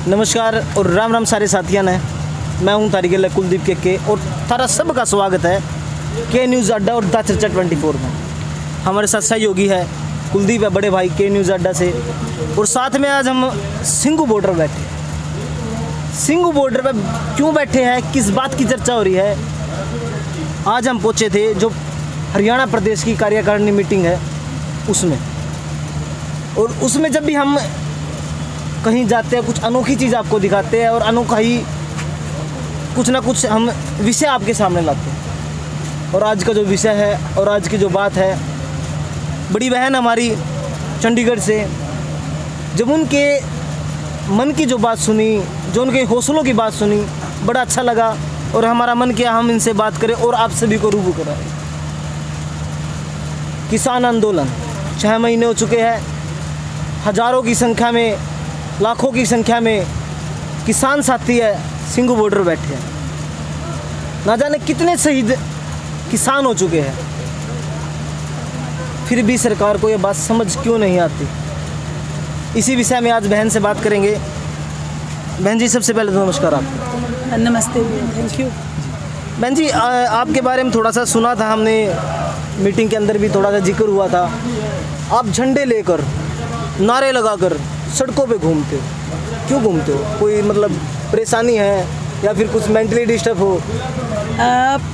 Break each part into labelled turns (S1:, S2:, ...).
S1: नमस्कार और राम राम सारे साथियों ने। मैं हूं तारिक कुलदीप के और थारा सबका स्वागत है के न्यूज़ अड्डा और द चर्चा 24 में। हमारे साथ सहयोगी है कुलदीप है, बड़े भाई के न्यूज़ अड्डा से। और साथ में आज हम सिंघू बॉर्डर बैठे हैं। सिंघू बॉर्डर पर क्यों बैठे हैं, किस बात की चर्चा हो रही है, आज हम पहुँचे थे जो हरियाणा प्रदेश की कार्यकारिणी मीटिंग है उसमें। और उसमें जब भी हम कहीं जाते हैं कुछ अनोखी चीज़ आपको दिखाते हैं और अनोखा ही कुछ ना कुछ हम विषय आपके सामने लाते हैं। और आज का जो विषय है और आज की जो बात है, बड़ी बहन हमारी चंडीगढ़ से, जब उनके मन की जो बात सुनी, जो उनके हौसलों की बात सुनी, बड़ा अच्छा लगा और हमारा मन किया हम इनसे बात करें और आप सभी को रूबरू कराएं। किसान आंदोलन 6 महीने हो चुके हैं, हज़ारों की संख्या में, लाखों की संख्या में किसान साथी है सिंघू बॉर्डर बैठे हैं। ना जाने कितने शहीद किसान हो चुके हैं, फिर भी सरकार को ये बात समझ क्यों नहीं आती। इसी विषय में आज बहन से बात करेंगे। बहन जी, सबसे पहले तो नमस्कार आपको।
S2: नमस्ते, थैंक यू।
S1: बहन जी, आपके बारे में थोड़ा सा सुना था हमने, मीटिंग के अंदर भी थोड़ा सा जिक्र हुआ था। आप झंडे लेकर, नारे लगाकर सड़कों पे घूमते हो, क्यों घूमते हो? कोई मतलब परेशानी है या फिर कुछ मेंटली डिस्टर्ब हो?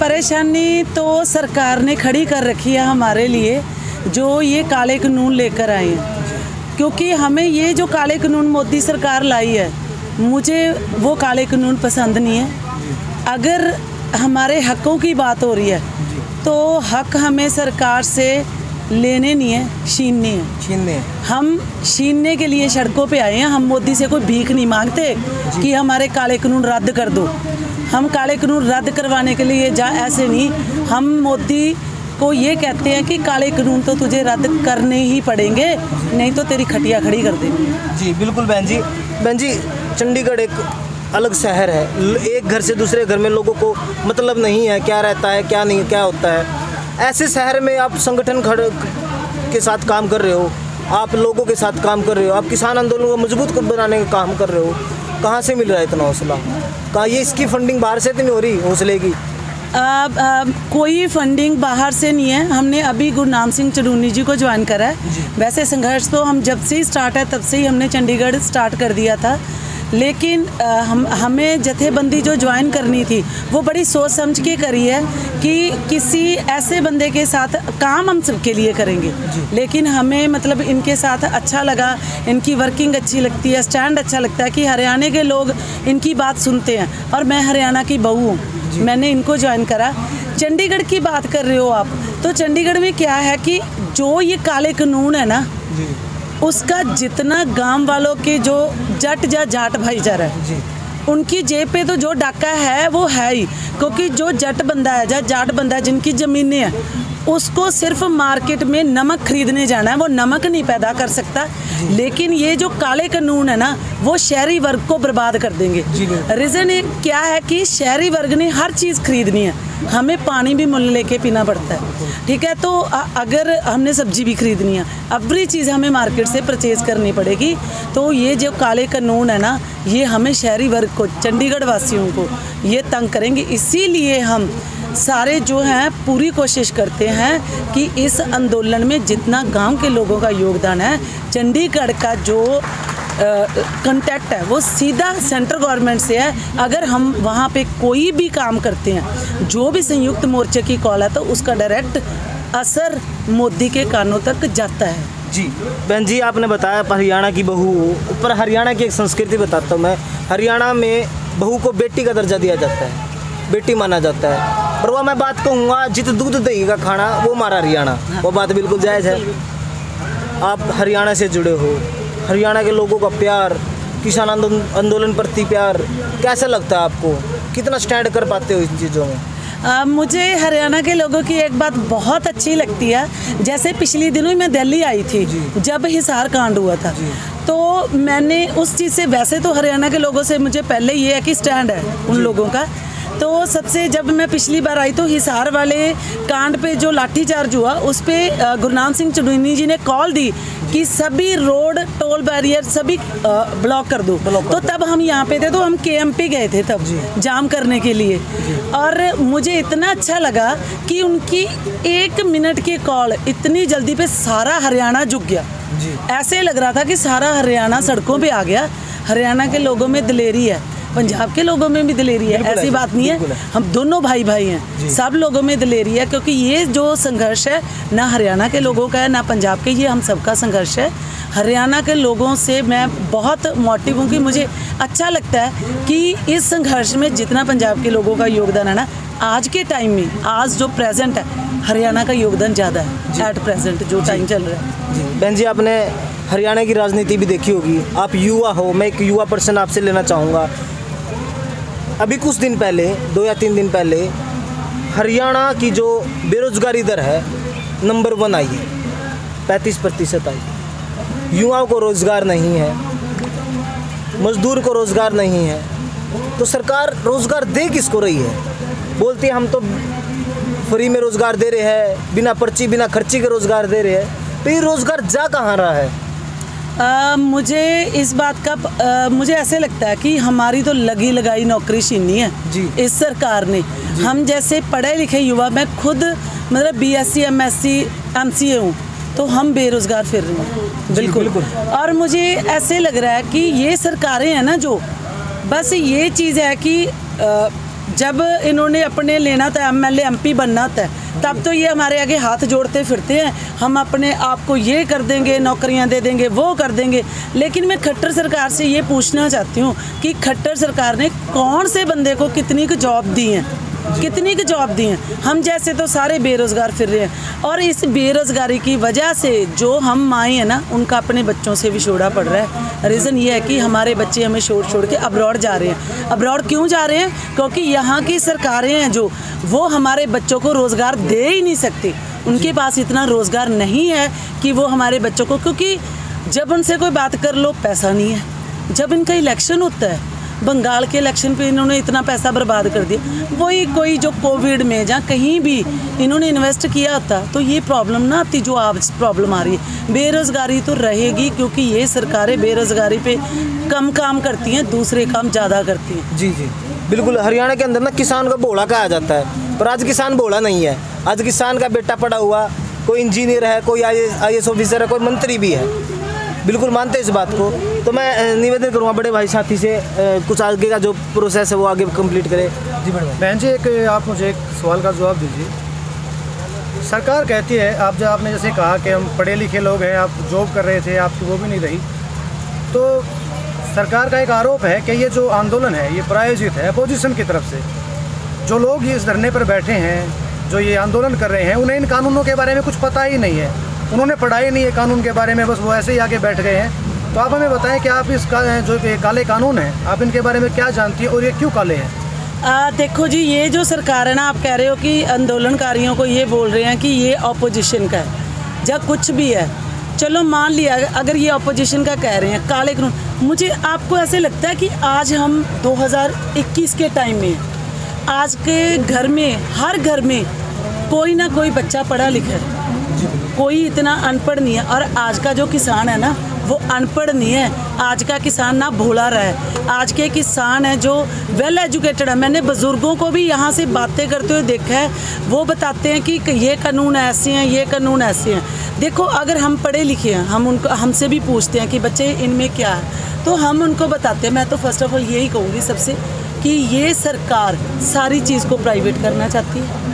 S2: परेशानी तो सरकार ने खड़ी कर रखी है हमारे लिए, जो ये काले कानून लेकर आए हैं। क्योंकि हमें ये जो काले कानून मोदी सरकार लाई है, मुझे वो काले कानून पसंद नहीं है। अगर हमारे हकों की बात हो रही है तो हक हमें सरकार से लेने नहीं है, छीनने हैं। हम छीनने के लिए सड़कों पे आए हैं। हम मोदी से कोई भीख नहीं मांगते कि हमारे काले कानून रद्द कर दो। हम काले कानून रद्द करवाने के लिए ऐसे नहीं, हम मोदी को ये कहते हैं कि काले कानून तो तुझे रद्द करने ही पड़ेंगे, नहीं तो तेरी खटिया खड़ी कर देंगे।
S1: जी बिल्कुल बहन जी। बहन जी, चंडीगढ़ एक अलग शहर है। एक घर से दूसरे घर में लोगों को मतलब नहीं है क्या रहता है, क्या नहीं, क्या होता है। ऐसे शहर में आप संगठन के साथ काम कर रहे हो, आप लोगों के साथ काम कर रहे हो, आप किसान आंदोलन को मजबूत बनाने का काम कर रहे हो। कहाँ से मिल रहा है इतना हौसला? कहाँ ये इसकी फंडिंग बाहर से तो नहीं हो रही हौसले की?
S2: कोई फंडिंग बाहर से नहीं है। हमने अभी गुरनाम सिंह चडूनी जी को ज्वाइन करा है। वैसे संघर्ष तो हम जब से ही स्टार्ट है तब से ही हमने चंडीगढ़ स्टार्ट कर दिया था, लेकिन हमें जथेबंदी जो ज्वाइन करनी थी वो बड़ी सोच समझ के करी है कि किसी ऐसे बंदे के साथ काम हम सबके लिए करेंगे। लेकिन हमें मतलब इनके साथ अच्छा लगा, इनकी वर्किंग अच्छी लगती है, स्टैंड अच्छा लगता है कि हरियाणा के लोग इनकी बात सुनते हैं। और मैं हरियाणा की बहू हूँ, मैंने इनको ज्वाइन करा। चंडीगढ़ की बात कर रहे हो आप, तो चंडीगढ़ में क्या है कि जो ये काले कानून है ना, उसका जितना गांव वालों के जो जट या जाट भाईचारा है, उनकी जेब पे तो जो डाका है वो है ही। क्योंकि जो जट बंदा है या जाट बंदा है जिनकी ज़मीनें हैं, उसको सिर्फ मार्केट में नमक खरीदने जाना है, वो नमक नहीं पैदा कर सकता। लेकिन ये जो काले कानून है ना, वो शहरी वर्ग को बर्बाद कर देंगे। रीज़न एक क्या है कि शहरी वर्ग ने हर चीज़ खरीदनी है, हमें पानी भी मुल्ल लेके पीना पड़ता है, ठीक है। तो अगर हमने सब्जी भी खरीदनी है, एवरी चीज़ हमें मार्केट से परचेज़ करनी पड़ेगी। तो ये जो काले कानून है ना, ये हमें शहरी वर्ग को, चंडीगढ़ वासियों को ये तंग करेंगे। इसीलिए हम सारे जो हैं पूरी कोशिश करते हैं कि इस आंदोलन में जितना गांव के लोगों का योगदान है, चंडीगढ़ का जो कॉन्टैक्ट है वो सीधा सेंट्रल गवर्नमेंट से है। अगर हम वहाँ पे कोई भी काम करते हैं, जो भी संयुक्त मोर्चे की कॉल है, तो उसका डायरेक्ट असर मोदी के कानों तक जाता है।
S1: जी बहन जी, आपने बताया हरियाणा की बहू हो, पर हरियाणा की एक संस्कृति बताता हूँ मैं। हरियाणा में बहू को बेटी का दर्जा दिया जाता है, बेटी माना जाता है। और वह मैं बात कहूँगा, जित दूध दही का खाना वो मारा हरियाणा, वो बात बिल्कुल जायज़ है। आप हरियाणा से जुड़े हो, हरियाणा के लोगों का प्यार, किसान आंदोलन प्रति प्यार कैसा लगता है आपको? कितना स्टैंड कर पाते हो इन चीज़ों में?
S2: मुझे हरियाणा के लोगों की एक बात बहुत अच्छी लगती है। जैसे पिछले दिनों ही मैं दिल्ली आई थी जब हिसार कांड हुआ था, तो मैंने उस चीज़ से, वैसे तो हरियाणा के लोगों से मुझे पहले ये है कि स्टैंड है उन लोगों का, तो सबसे जब मैं पिछली बार आई तो हिसार वाले कांड पे जो लाठीचार्ज हुआ उस पे गुरनाम सिंह चुड़ूनी जी ने कॉल दी कि सभी रोड टोल बैरियर सभी ब्लॉक कर दो। तो तब हम यहाँ पे थे तो हम KMP गए थे तब जाम करने के लिए, और मुझे इतना अच्छा लगा कि उनकी 1 मिनट की कॉल इतनी जल्दी पे सारा हरियाणा झुक गया। ऐसे लग रहा था कि सारा हरियाणा सड़कों पे आ गया। हरियाणा के लोगों में दिलेरी है, पंजाब के लोगों में भी दिलेरी है, ऐसी बात नहीं है। हम दोनों भाई भाई हैं, सब लोगों में दिलेरी है, क्योंकि ये जो संघर्ष है ना हरियाणा के लोगों का है ना पंजाब के, ये हम सबका संघर्ष है। हरियाणा के लोगों से मैं बहुत मोटिव हूँ कि मुझे अच्छा लगता है कि इस संघर्ष में जितना पंजाब के लोगों का योगदान है ना, आज के टाइम में, आज जो प्रेजेंट है, हरियाणा का योगदान ज़्यादा है एट प्रेजेंट जो टाइम चल रहा है।
S1: जी बहन जी, आपने हरियाणा की राजनीति भी देखी होगी, आप युवा हो, मैं एक युवा पर्सन आपसे लेना चाहूँगा। अभी कुछ दिन पहले, 2 या 3 दिन पहले, हरियाणा की जो बेरोजगारी दर है नंबर 1 आई है, 35% आई है। युवाओं को रोज़गार नहीं है, मजदूर को रोज़गार नहीं है, तो सरकार रोज़गार दे किसको रही है? बोलती है हम तो फ्री में रोज़गार दे रहे हैं, बिना पर्ची बिना खर्ची के रोज़गार दे रहे हैं, तो ये रोज़गार जा कहाँ रहा है?
S2: मुझे इस बात का मुझे ऐसे लगता है कि हमारी तो लगी लगाई नौकरी छीनी है इस सरकार ने। हम जैसे पढ़े लिखे युवा, मैं खुद मतलब BSc MSc MCA हूँ, तो हम बेरोज़गार फिर रहे हैं बिल्कुल। और मुझे ऐसे लग रहा है कि ये सरकारें हैं ना, जो बस ये चीज़ है कि जब इन्होंने अपने लेना था MLA MP बनना था, तब तो ये हमारे आगे हाथ जोड़ते फिरते हैं, हम अपने आप को ये कर देंगे, नौकरियां दे देंगे, वो कर देंगे। लेकिन मैं खट्टर सरकार से ये पूछना चाहती हूँ कि खट्टर सरकार ने कौन से बंदे को कितनी की जॉब दी है, कितनी की जॉब दी हैं? हम जैसे तो सारे बेरोज़गार फिर रहे हैं, और इस बेरोज़गारी की वजह से जो हम माएँ हैं ना, उनका अपने बच्चों से विछोड़ा पड़ रहा है। रीज़न ये है कि हमारे बच्चे हमें छोड़ के अब्रॉड जा रहे हैं। अब्रॉड क्यों जा रहे हैं? क्योंकि यहाँ की सरकारें हैं जो, वो हमारे बच्चों को रोज़गार दे ही नहीं सकती। उनके पास इतना रोज़गार नहीं है कि वो हमारे बच्चों को, क्योंकि जब उनसे कोई बात कर लो पैसा नहीं है। जब इनका इलेक्शन होता है, बंगाल के इलेक्शन पे इन्होंने इतना पैसा बर्बाद कर दिया, वही कोई जो कोविड में जहाँ कहीं भी इन्होंने इन्वेस्ट किया होता तो ये प्रॉब्लम ना आती जो आज प्रॉब्लम आ रही है। बेरोज़गारी तो रहेगी, क्योंकि ये सरकारें बेरोज़गारी पे कम काम करती हैं, दूसरे काम ज़्यादा करती हैं।
S1: जी बिल्कुल। हरियाणा के अंदर ना किसान का भोला कहा जाता है, पर आज किसान भोला नहीं है। आज किसान का बेटा पढ़ा हुआ, कोई इंजीनियर है, कोई IAS ऑफिसर है, कोई मंत्री भी है। बिल्कुल मानते हैं इस बात को। तो मैं निवेदन करूँगा बड़े भाई साथी से, कुछ आगे का जो प्रोसेस है वो आगे कंप्लीट करें। जी बड़े भाई।
S3: बहन जी, आप मुझे एक सवाल का जवाब दीजिए। सरकार कहती है, आपने जैसे कहा कि हम पढ़े लिखे लोग हैं, आप जॉब कर रहे थे, आपकी वो भी नहीं रही, तो सरकार का एक आरोप है कि ये जो आंदोलन है ये प्रायोजित है अपोजिशन की तरफ से। जो लोग इस धरने पर बैठे हैं, जो ये आंदोलन कर रहे हैं, उन्हें इन कानूनों के बारे में कुछ पता ही नहीं है, उन्होंने पढ़ाई नहीं है कानून के बारे में, बस वो ऐसे ही आके बैठ गए हैं। तो आप हमें बताएं कि आप जो काले कानून हैं, आप इनके बारे में क्या जानती हैं और ये क्यों काले हैं?
S2: देखो जी, ये जो सरकार है ना, आप कह रहे हो कि आंदोलनकारियों को ये बोल रहे हैं कि ये ऑपोजिशन का है, जब कुछ भी है, चलो मान लिया अगर ये ऑपोजिशन का कह रहे हैं काले कानून। मुझे आपको ऐसे लगता है कि आज हम 2021 के टाइम में, आज के घर में, हर घर में कोई ना कोई बच्चा पढ़ा लिखा है, कोई इतना अनपढ़ नहीं है। और आज का जो किसान है ना, वो अनपढ़ नहीं है। आज का किसान ना भोला रहा है, आज के किसान है जो वेल एजुकेटेड है। मैंने बुज़ुर्गों को भी यहाँ से बातें करते हुए देखा है, वो बताते हैं कि ये कानून ऐसे हैं, ये कानून ऐसे हैं। देखो, अगर हम पढ़े लिखे हैं, हम उनको हमसे भी पूछते हैं कि बच्चे इनमें क्या है, तो हम उनको बताते हैं। मैं तो फर्स्ट ऑफ ऑल यही कहूँगी सबसे कि ये सरकार सारी चीज़ को प्राइवेट करना चाहती है।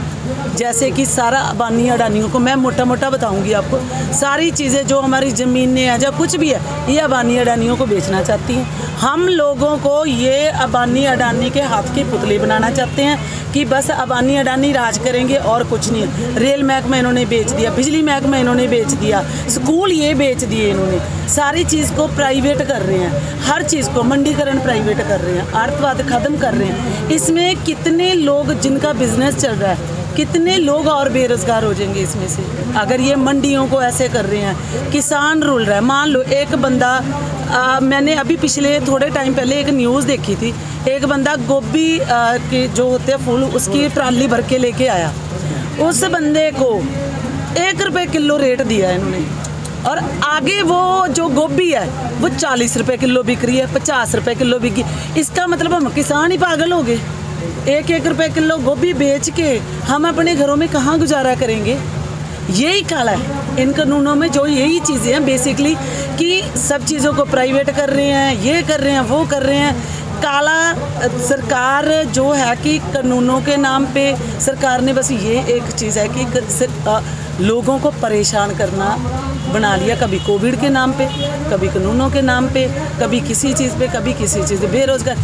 S2: जैसे कि सारा अबानी अडानियों को, मैं मोटा मोटा बताऊंगी आपको, सारी चीज़ें जो हमारी ज़मीनें हैं, जो कुछ भी है, ये अबानी अडानियों को बेचना चाहती हैं। हम लोगों को ये अबानी अडानी के हाथ के पुतले बनाना चाहते हैं कि बस अबानी अडानी राज करेंगे और कुछ नहीं है। रेल महकमा इन्होंने बेच दिया, बिजली महकमा इन्होंने बेच दिया, स्कूल ये बेच दिए इन्होंने, सारी चीज़ को प्राइवेट कर रहे हैं, हर चीज़ को मंडीकरण प्राइवेट कर रहे हैं, अर्थवाद ख़त्म कर रहे हैं। इसमें कितने लोग जिनका बिजनेस चल रहा है, कितने लोग और बेरोजगार हो जाएंगे इसमें से, अगर ये मंडियों को ऐसे कर रहे हैं। किसान रुल रहा है। मान लो एक बंदा मैंने अभी पिछले थोड़े टाइम पहले एक न्यूज़ देखी थी, एक बंदा गोभी के जो होते हैं फूल उसकी ट्राली भर के लेके आया, उस बंदे को 1 रुपये किलो रेट दिया है इन्होंने, और आगे वो जो गोभी है वो 40 रुपये किलो बिक रही है, 50 रुपये किलो बिकी। इसका मतलब हम किसान ही पागल हो गए। 1-1 रुपये किलो गोभी बेच के हम अपने घरों में कहाँ गुजारा करेंगे? यही काला है इन कानूनों में, जो यही चीज़ें हैं बेसिकली कि सब चीज़ों को प्राइवेट कर रहे हैं, ये कर रहे हैं, वो कर रहे हैं। काला सरकार जो है कि कानूनों के नाम पे सरकार ने बस ये एक चीज़ है कि लोगों को परेशान करना बना लिया, कभी कोविड के नाम पे, कभी कानूनों के नाम पे, कभी किसी चीज़ पे, कभी किसी चीज़ पे। बेरोजगार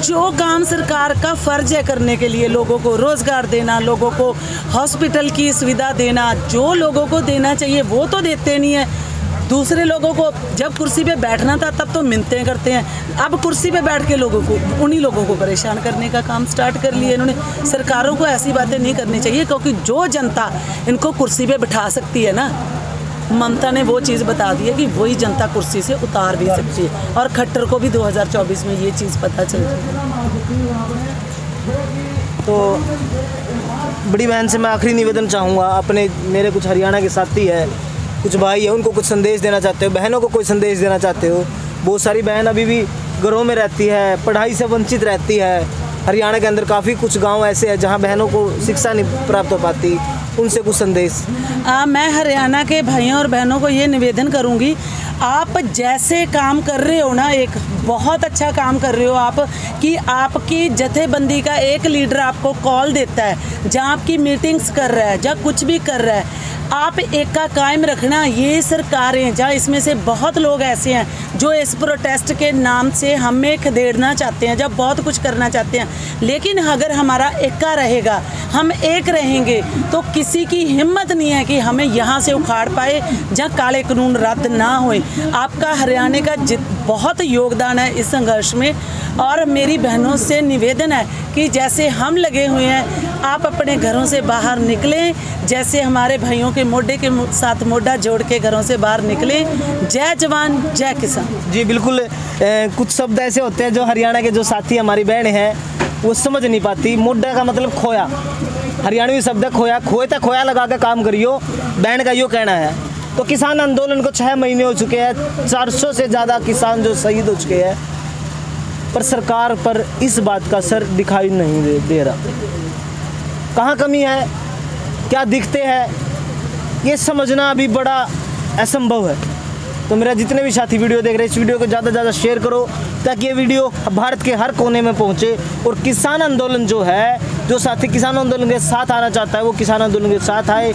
S2: जो काम सरकार का फ़र्ज है करने के लिए, लोगों को रोज़गार देना, लोगों को हॉस्पिटल की सुविधा देना, जो लोगों को देना चाहिए वो तो देते नहीं है। दूसरे लोगों को जब कुर्सी पे बैठना था तब तो मिन्नतें करते हैं, अब कुर्सी पे बैठ के लोगों को, उन्हीं लोगों को परेशान करने का काम स्टार्ट कर लिया इन्होंने। सरकारों को ऐसी बातें नहीं करनी चाहिए, क्योंकि जो जनता इनको कुर्सी पे बिठा सकती है ना, ममता ने वो चीज़ बता दी है कि वही जनता कुर्सी से उतार भी सकती है, और खट्टर को भी 2024 में ये चीज़ पता चल रही है।
S1: तो बड़ी बहन से मैं आखिरी निवेदन चाहूँगा, अपने मेरे कुछ हरियाणा के साथी है, कुछ भाई है, उनको कुछ संदेश देना चाहते हो, बहनों को कोई संदेश देना चाहते हो? बहुत सारी बहन अभी भी घरों में रहती है, पढ़ाई से वंचित रहती है। हरियाणा के अंदर काफ़ी कुछ गांव ऐसे हैं जहां बहनों को शिक्षा नहीं प्राप्त हो पाती, उनसे कुछ संदेश।
S2: मैं हरियाणा के भाइयों और बहनों को ये निवेदन करूंगी, आप जैसे काम कर रहे हो ना, एक बहुत अच्छा काम कर रहे हो आप, कि आपकी जथेबंदी का एक लीडर आपको कॉल देता है, जहाँ आपकी मीटिंग्स कर रहा है, जहाँ कुछ भी कर रहा है, आप एक का कायम रखना। ये सरकारें जहाँ इसमें से बहुत लोग ऐसे हैं जो इस प्रोटेस्ट के नाम से हमें खदेड़ना चाहते हैं, जब बहुत कुछ करना चाहते हैं, लेकिन अगर हमारा एका रहेगा, हम एक रहेंगे, तो किसी की हिम्मत नहीं है कि हमें यहाँ से उखाड़ पाए जहाँ काले कानून रद्द ना होए। आपका हरियाणा का बहुत योगदान है इस संघर्ष में, और मेरी बहनों से निवेदन है कि जैसे हम लगे हुए हैं, आप अपने घरों से बाहर निकलें, जैसे हमारे भाइयों के मोढे के साथ मोढा जोड़ के घरों से बाहर निकलें। जय जवान जय किसान।
S1: जी बिल्कुल। कुछ शब्द ऐसे होते हैं जो हरियाणा के जो साथी हमारी बहन हैं वो समझ नहीं पाती। मोढा का मतलब खोया, हरियाणवी शब्द है खोया, खोए तक खोया लगा के काम करियो, बहन का यो कहना है। तो किसान आंदोलन को 6 महीने हो चुके हैं, 400 से ज़्यादा किसान जो शहीद हो चुके हैं, पर सरकार पर इस बात का असर दिखाई नहीं दे रहा। कहाँ कमी है, क्या दिखते हैं, ये समझना अभी बड़ा असंभव है। तो मेरा जितने भी साथी वीडियो देख रहे हैं, इस वीडियो को ज़्यादा से ज़्यादा शेयर करो, ताकि ये वीडियो भारत के हर कोने में पहुंचे, और किसान आंदोलन जो है, जो साथी किसान आंदोलन के साथ आना चाहता है वो किसान आंदोलन के साथ आए,